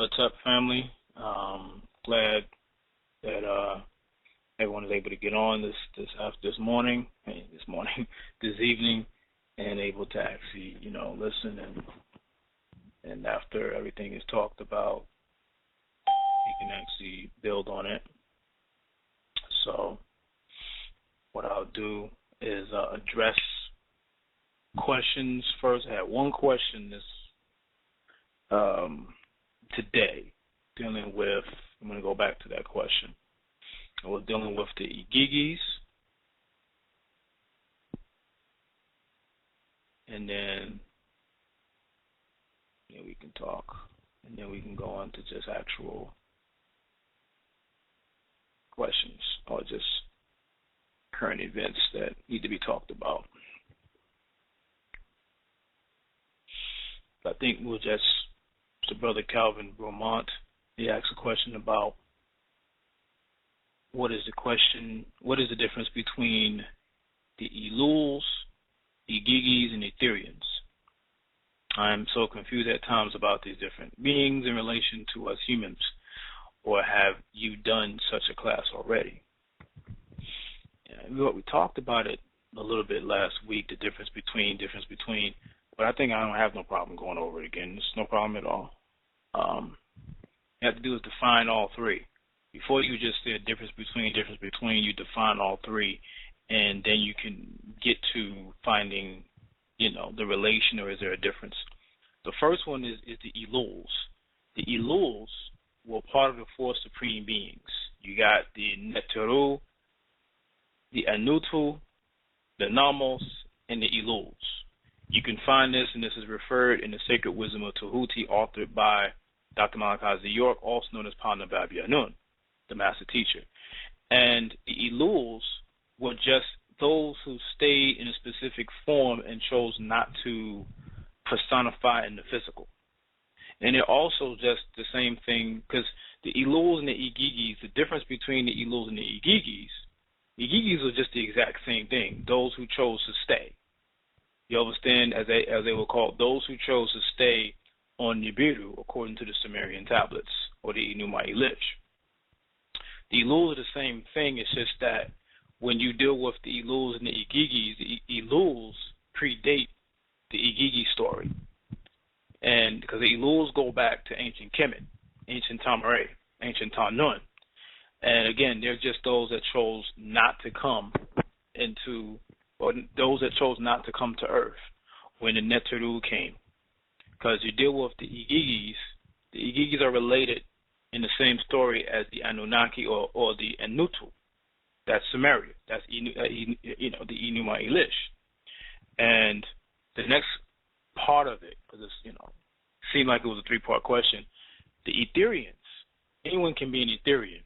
Atep family. Glad that everyone is able to get on this morning, this evening, and able to actually, listen and after everything is talked about, you can actually build on it. So what I'll do is address questions first. I had one question today dealing with, I'm going to go back to that question. We're dealing with the Igigis, and then we can talk, and then we can go on to just actual questions or just current events that need to be talked about. I think we'll just, so Brother Calvin Bromont, he asked a question about what is the difference between the Eluls, Igigis, and Etherians? I'm so confused at times about these different beings in relation to us humans. Or have you done such a class already? We talked about it a little bit last week, the difference between, but I think I don't have no problem going over it again. It's no problem at all. You have to do is define all three. Before you just say a difference between, you define all three, and then you can get to finding, the relation, or is there a difference? The first one is the Eluls. The Eluls were part of the four supreme beings. You got the Neteru, the Anutu, the Namos, and the Eluls. You can find this, and this is referred in the Sacred Wisdom of Tahuti, authored by Dr. York, also known as Panabab Yanun, the Master Teacher. And the Eluls were just those who stayed in a specific form and chose not to personify in the physical. And they're also just the same thing, because the Eluls and the Igigis, the difference between the Eluls and the Igigis are just the exact same thing, those who chose to stay. You understand, as they were called, those who chose to stay on Nibiru, according to the Sumerian tablets, or the Enuma Elish. The Eluls are the same thing, it's just that when you deal with the Eluls and the Igigis, the Eluls predate the Igigi story. And because the Eluls go back to ancient Kemet, ancient Atum-Re, ancient Tanun. And again, they're just those that chose not to come into, or those that chose not to come to Earth when the Neteru came. Because you deal with the Igigis are related in the same story as the Anunnaki or the Anutu. That's Sumeria. That's the Enuma Elish. And the next part of it, because it's seemed like it was a three-part question. The Etherians, anyone can be an Etherian.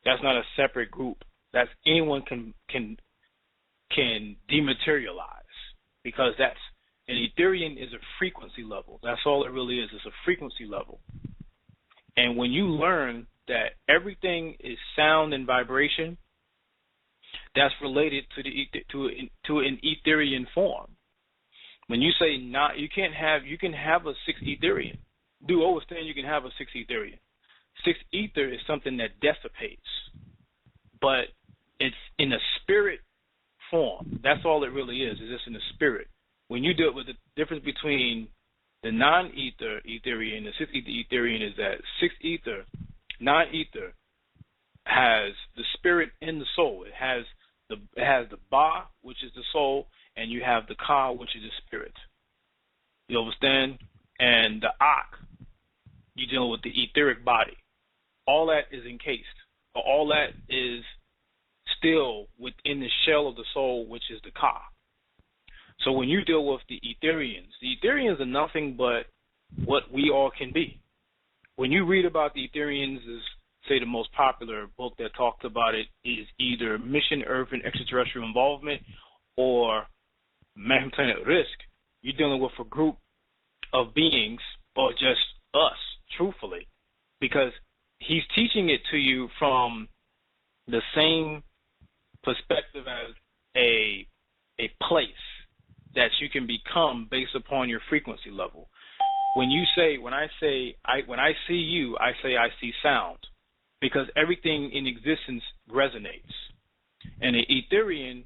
That's not a separate group. That's anyone can dematerialize, because that's an Etherian is a frequency level. That's all it really is. It's a frequency level. And when you learn that everything is sound and vibration, that's related to an Etherian form. When you say not, you can have a sixth Etherian. Do understand you can have a sixth Etherian. Sixth ether is something that dissipates, but it's in a spirit form. That's all it really is. It's just in the spirit. When you deal with the difference between the non-ether Etherian and the sixth ether Etherian, is that sixth ether, non-ether, has the spirit in the soul. It has the Ba, which is the soul, and you have the Ka, which is the spirit. You understand? And the Ak, you're dealing with the etheric body. All that is encased. All that is still within the shell of the soul, which is the Ka. So when you deal with the Etherians are nothing but what we all can be. When you read about the Etherians, is say the most popular book that talks about it is either Mission Earth and Extraterrestrial Involvement or Man Planet Risk. You're dealing with a group of beings, or just us, truthfully, because he's teaching it to you from the same perspective as a place that you can become based upon your frequency level. when I see you, I say I see sound, because everything in existence resonates, and the Etherian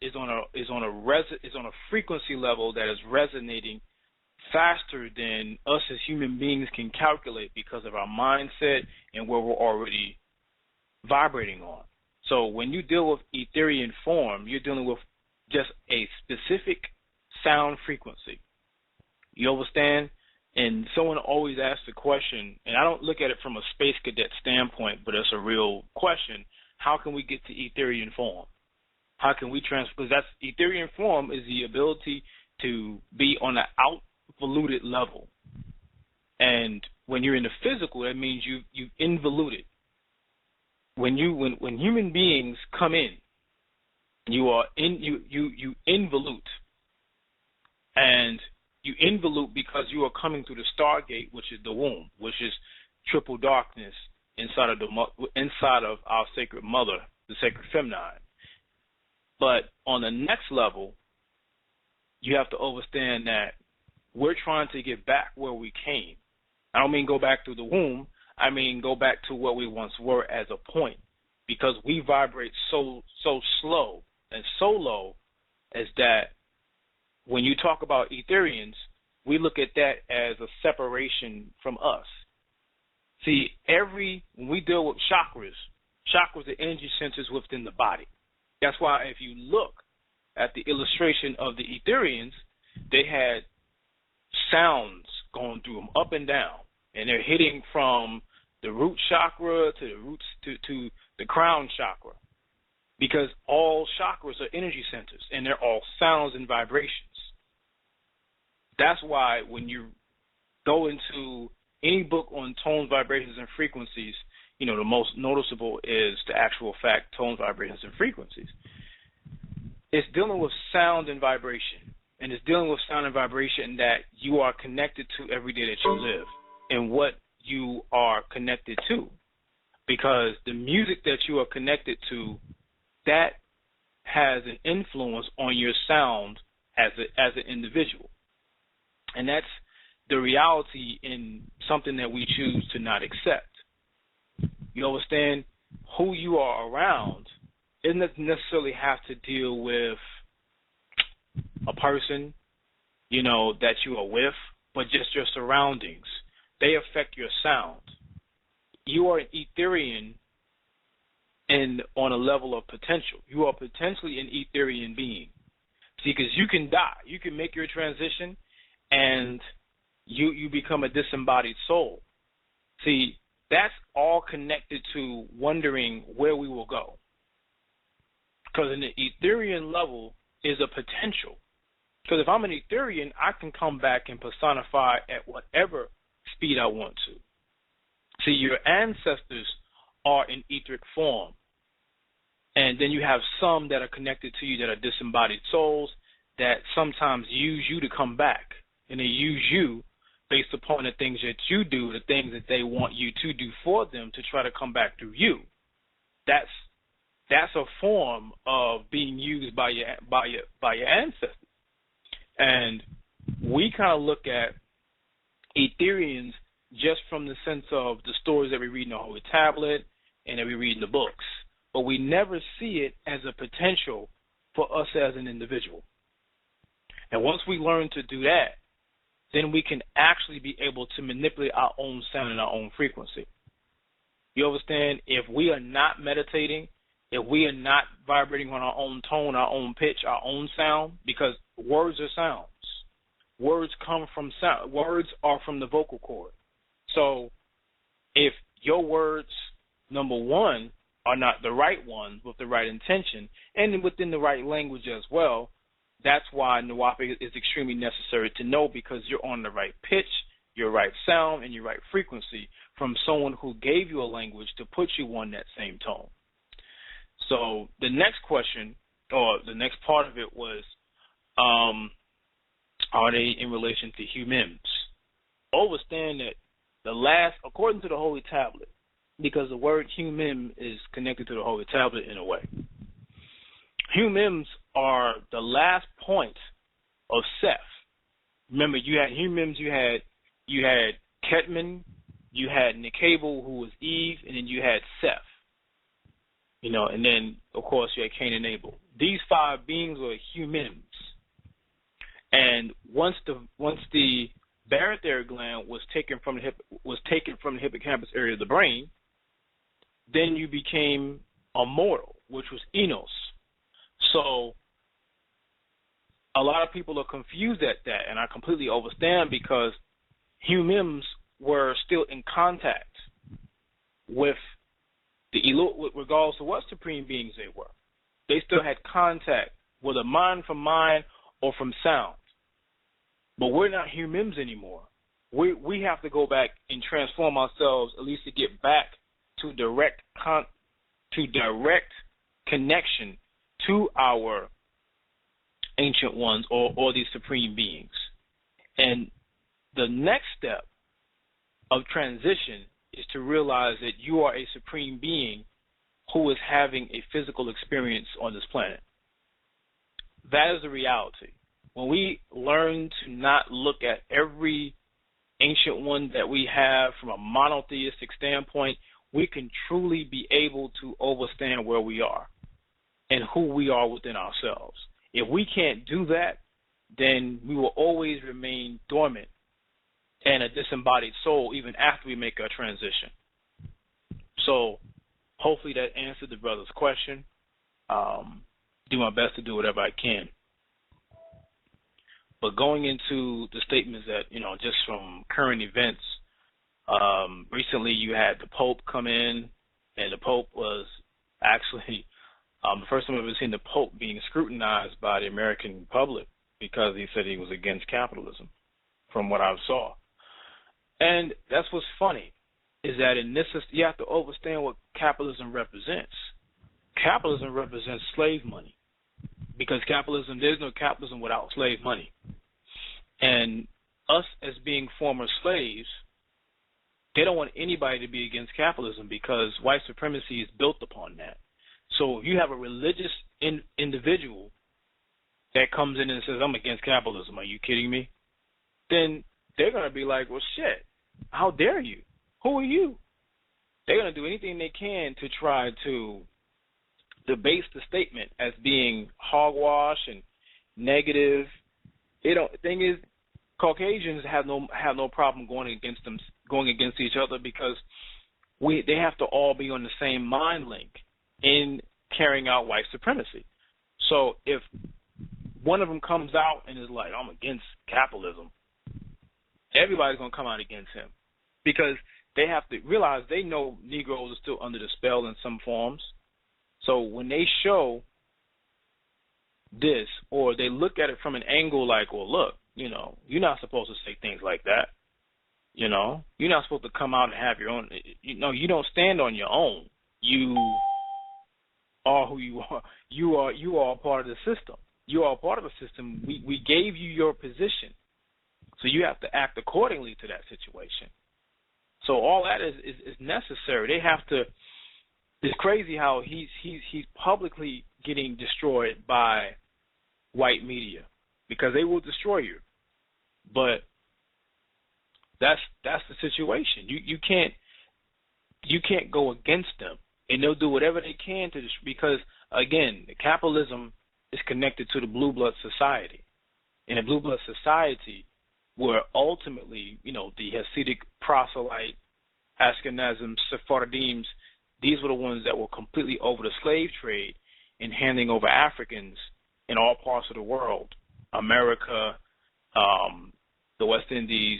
is on a frequency level that is resonating faster than us as human beings can calculate because of our mindset and where we're already vibrating on. So when you deal with Etherian form, you're dealing with just a specific sound frequency. You understand? And someone always asks the question, and I don't look at it from a space cadet standpoint, but it's a real question: how can we get to Etherian form? How can we because that's Etherian form is the ability to be on an outvoluted level. And when you're in the physical, that means you involuted. When human beings come in, you involute, and you involute because you are coming through the stargate, which is the womb, which is triple darkness inside of our sacred mother, the sacred feminine. But on the next level, you have to understand that we're trying to get back where we came. I don't mean go back through the womb. I mean go back to what we once were as a point, because we vibrate so slow and so low as that when you talk about Etherians, we look at that as a separation from us. See, when we deal with chakras are energy centers within the body. That's why if you look at the illustration of the Etherians, they had sounds going through them up and down, and they're hitting from the root chakra to the roots to the crown chakra, because all chakras are energy centers, and they're all sounds and vibrations. That's why when you go into any book on tones, vibrations, and frequencies, the most noticeable is the actual fact, tones, vibrations, and frequencies. It's dealing with sound and vibration, and it's dealing with sound and vibration that you are connected to every day that you live, and what you are connected to, because the music that you are connected to, that has an influence on your sound as an individual. And that's the reality in something that we choose to not accept. You understand? Who you are around, it doesn't necessarily have to deal with a person, that you are with, but just your surroundings. They affect your sound. You are an Etherian on a level of potential. You are potentially an Etherian being. See, because you can die. You can make your transition, and you become a disembodied soul. See, that's all connected to wondering where we will go. Because in the Etherian level is a potential. Because if I'm an Etherian, I can come back and personify at whatever speed I want to. See, your ancestors are in etheric form. And then you have some that are connected to you that are disembodied souls that sometimes use you to come back. And they use you based upon the things that you do, the things that they want you to do for them to try to come back through you. That's a form of being used by your ancestors. And we kind of look at Etherians just from the sense of the stories that we read in the Holy Tablet and that we read in the books. But we never see it as a potential for us as an individual. And once we learn to do that, then we can actually be able to manipulate our own sound and our own frequency. You understand? If we are not meditating, if we are not vibrating on our own tone, our own pitch, our own sound, because words are sounds. Words come from sound. Words are from the vocal cord. So if your words, number one, are not the right ones with the right intention and within the right language as well, that's why Nwapi is extremely necessary to know, because you're on the right pitch, your right sound, and your right frequency from someone who gave you a language to put you on that same tone. So the next question, or the next part of it was, are they in relation to humans? Understand that according to the Holy Tablet, because the word human is connected to the Holy Tablet in a way, humans are the last point of Sept. Remember, you had humans, you had you had Ketman, you had Nekabel, who was Eve, and then you had Sept. And then, of course, you had Cain and Abel. These 5 beings were humans. And once the barytheric gland was taken from the hippocampus area of the brain, then you became a mortal, which was Enos. So a lot of people are confused at that, and I completely understand, because humans were still in contact with with regards to what supreme beings they were. They still had contact, whether mind from mind or from sound. But we're not humans anymore. We have to go back and transform ourselves, at least to get back to direct connection to our ancient ones or these supreme beings. And the next step of transition is to realize that you are a supreme being who is having a physical experience on this planet. That is the reality. When we learn to not look at every ancient one that we have from a monotheistic standpoint, we can truly be able to understand where we are and who we are within ourselves. If we can't do that, then we will always remain dormant and a disembodied soul even after we make our transition. So hopefully that answered the brother's question. Do my best to do whatever I can. But going into the statements that, just from current events, recently you had the Pope come in, and the Pope was actually the first time I've ever seen the Pope being scrutinized by the American public because he said he was against capitalism, from what I saw. And that's what's funny, is that in this, you have to understand what capitalism represents. Capitalism represents slave money, because there's no capitalism without slave money. And us as being former slaves, they don't want anybody to be against capitalism, because white supremacy is built upon that. So if you have a religious individual that comes in and says, I'm against capitalism, are you kidding me? Then they're going to be like, well, shit, how dare you? Who are you? They're going to do anything they can to try to debase the statement as being hogwash and negative. The thing is, Caucasians have no problem going against each other, because they have to all be on the same mind link in carrying out white supremacy. So if one of them comes out and is like, I'm against capitalism, everybody's going to come out against him, because they have to realize they know Negroes are still under the spell in some forms. So when they show this, or they look at it from an angle like, well, look, you're not supposed to say things like that. You're not supposed to come out and have your own. You don't stand on your own. You are who you are. You are a part of the system. You are a part of the system. We gave you your position, so you have to act accordingly to that situation. So all that is necessary. They have to. It's crazy how he's publicly getting destroyed by white media, because they will destroy you. But that's the situation. You can't go against them, and they'll do whatever they can to because again, capitalism is connected to the blue blood society. In a blue blood society, where ultimately, the Hasidic, proselyte, Ashkenazim, Sephardims, these were the ones that were completely over the slave trade and handing over Africans in all parts of the world, America, the West Indies,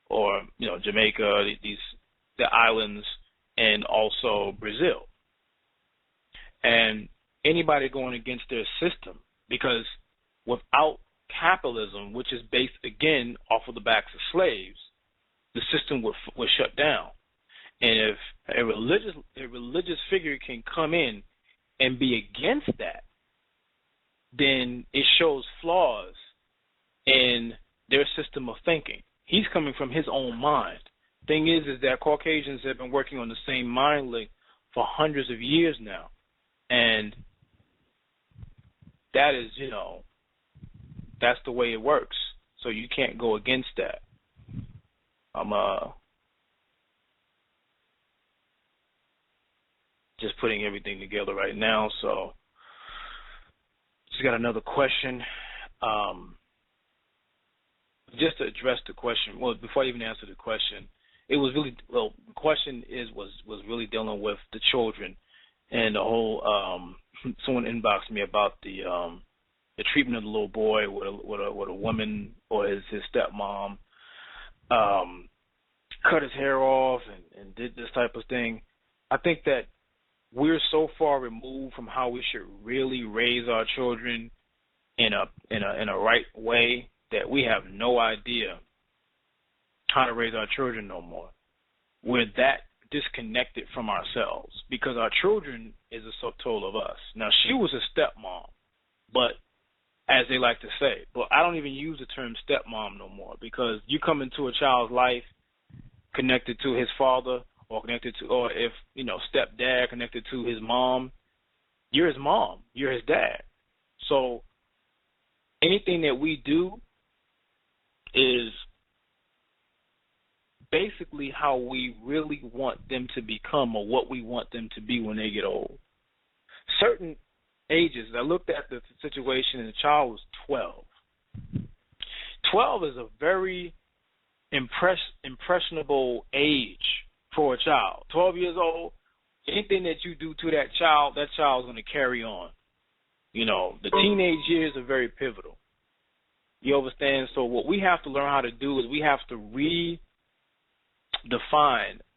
or Jamaica, the islands, and also Brazil. And anybody going against their system, because without capitalism, which is based again off of the backs of slaves, the system would shut down. And if a religious figure can come in and be against that, then it shows flaws in their system of thinking. He's coming from his own mind. Thing is that Caucasians have been working on the same mind link for hundreds of years now. And that is, that's the way it works. So you can't go against that. I'm just putting everything together right now. So just got another question. Just to address the question, well, before I even answer the question, it was really, well, the question was really dealing with the children and the whole, someone inboxed me about the treatment of the little boy with a woman or his stepmom cut his hair off and did this type of thing. I think that we're so far removed from how we should really raise our children in a right way that we have no idea how to raise our children no more. We're that disconnected from ourselves because our children is a subtotal of us. Now, she was a stepmom, but as they like to say, but I don't even use the term stepmom no more because you come into a child's life connected to his father or connected to, or if, stepdad connected to his mom, you're his mom, you're his dad. So anything that we do is basically how we really want them to become or what we want them to be when they get old. Certain ages, I looked at the situation and the child was 12. 12 is a very impressionable age for a child. 12 years old, anything that you do to that child's going to carry on. The teenage years are very pivotal. You understand? So what we have to learn how to do is we have to redefine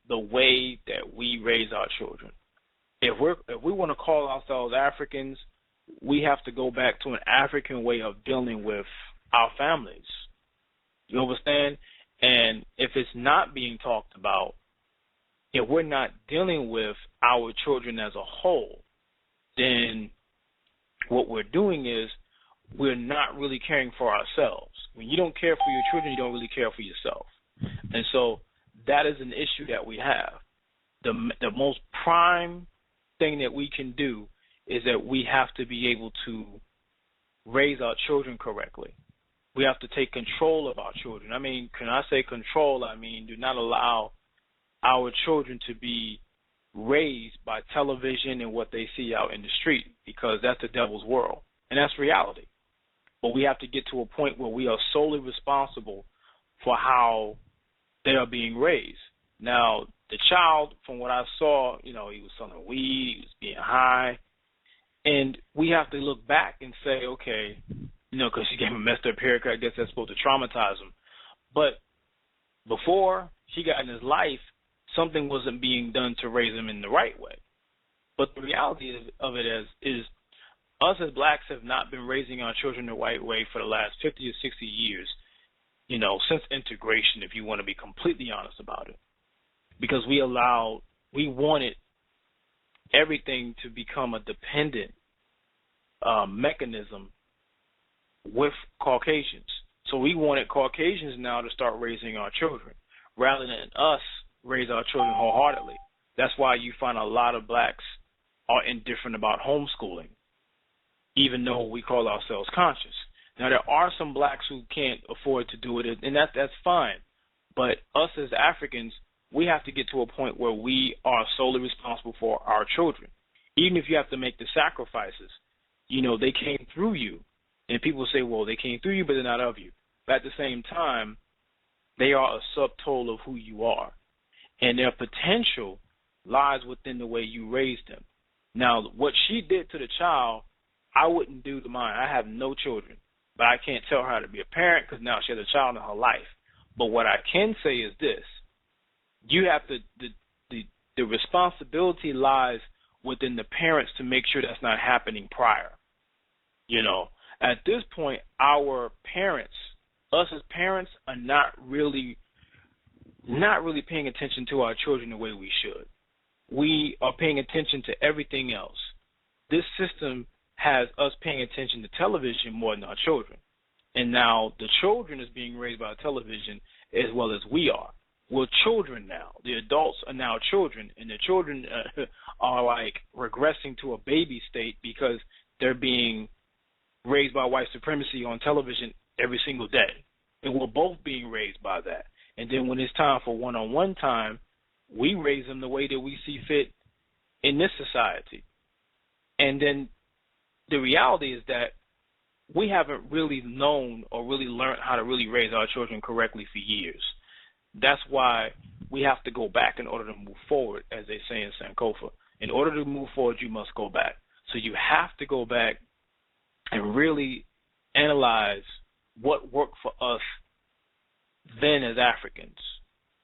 the way that we raise our children. If we want to call ourselves Africans, we have to go back to an African way of dealing with our families. You understand? And if it's not being talked about, if we're not dealing with our children as a whole, then what we're doing is we're not really caring for ourselves. When you don't care for your children, you don't really care for yourself. And so that is an issue that we have. The most prime thing that we can do is that we have to be able to raise our children correctly. We have to take control of our children. I mean, can I say control? I mean, do not allow our children to be raised by television and what they see out in the street, because that's the devil's world, and that's reality. But we have to get to a point where we are solely responsible for how they are being raised. Now, the child, from what I saw, he was selling weed, he was being high, and we have to look back and say, okay, because she gave him a messed up haircut, I guess that's supposed to traumatize him. But before he got in his life, something wasn't being done to raise him in the right way. But the reality of it is us as blacks have not been raising our children the right way for the last 50 or 60 years, since integration, if you want to be completely honest about it. Because we wanted everything to become a dependent mechanism with Caucasians. So we wanted Caucasians now to start raising our children rather than us raise our children wholeheartedly. That's why you find a lot of blacks are indifferent about homeschooling, even though we call ourselves conscious. Now, there are some blacks who can't afford to do it, and that's fine. But us as Africans, we have to get to a point where we are solely responsible for our children. Even if you have to make the sacrifices, they came through you. And people say, well, they came through you, but they're not of you. But at the same time, they are a subtotal of who you are. And their potential lies within the way you raised them. Now, what she did to the child, I wouldn't do to mine. I have no children. But I can't tell her how to be a parent because now she has a child in her life. But what I can say is this. You have to, the responsibility lies within the parents to make sure that's not happening prior. At this point, our parents, us as parents, are not really paying attention to our children the way we should. We are paying attention to everything else. This system has us paying attention to television more than our children. And now the children is being raised by television as well as we are. We're children now. The adults are now children, and the children are like regressing to a baby state because they're being raised by white supremacy on television every single day. And we're both being raised by that. And then when it's time for one-on-one time, we raise them the way that we see fit in this society. And then the reality is that we haven't really known or really learned how to really raise our children correctly for years. That's why we have to go back in order to move forward, as they say in Sankofa. In order to move forward, you must go back. So you have to go back and really analyze what worked for us then as Africans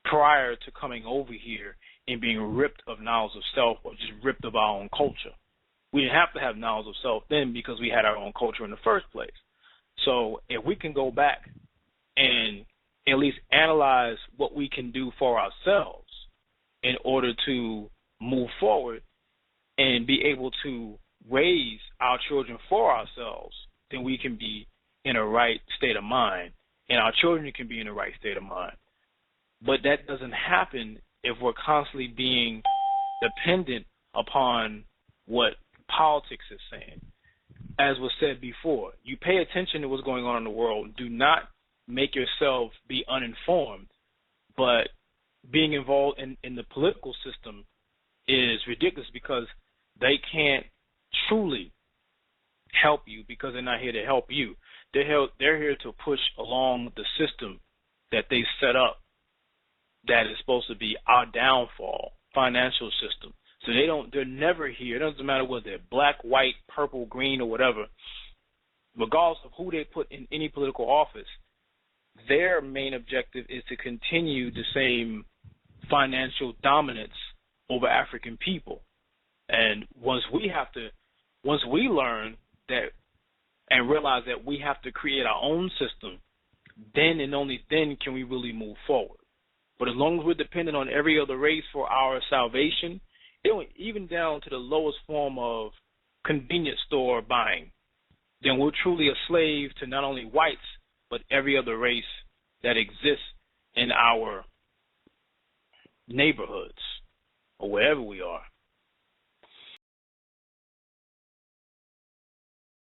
prior to coming over here and being ripped of knowledge of self or just ripped of our own culture. We didn't have to have knowledge of self then because we had our own culture in the first place. So if we can go back and at least analyze what we can do for ourselves in order to move forward and be able to raise our children for ourselves, then we can be in a right state of mind, and our children can be in the right state of mind. But that doesn't happen if we're constantly being dependent upon what politics is saying. As was said before, you pay attention to what's going on in the world. Do not make yourself be uninformed, but being involved in the political system is ridiculous because they can't truly help you because they're not here to help you. They're here to push along the system that they set up that is supposed to be our downfall, financial system. So they're never here. It doesn't matter whether they're black, white, purple, green, or whatever. Regardless of who they put in any political office, their main objective is to continue the same financial dominance over African people. And once we learn that and realize that we have to create our own system, then and only then can we really move forward. But as long as we're dependent on every other race for our salvation, even down to the lowest form of convenience store buying, then we're truly a slave to not only whites, but every other race that exists in our neighborhoods or wherever we are.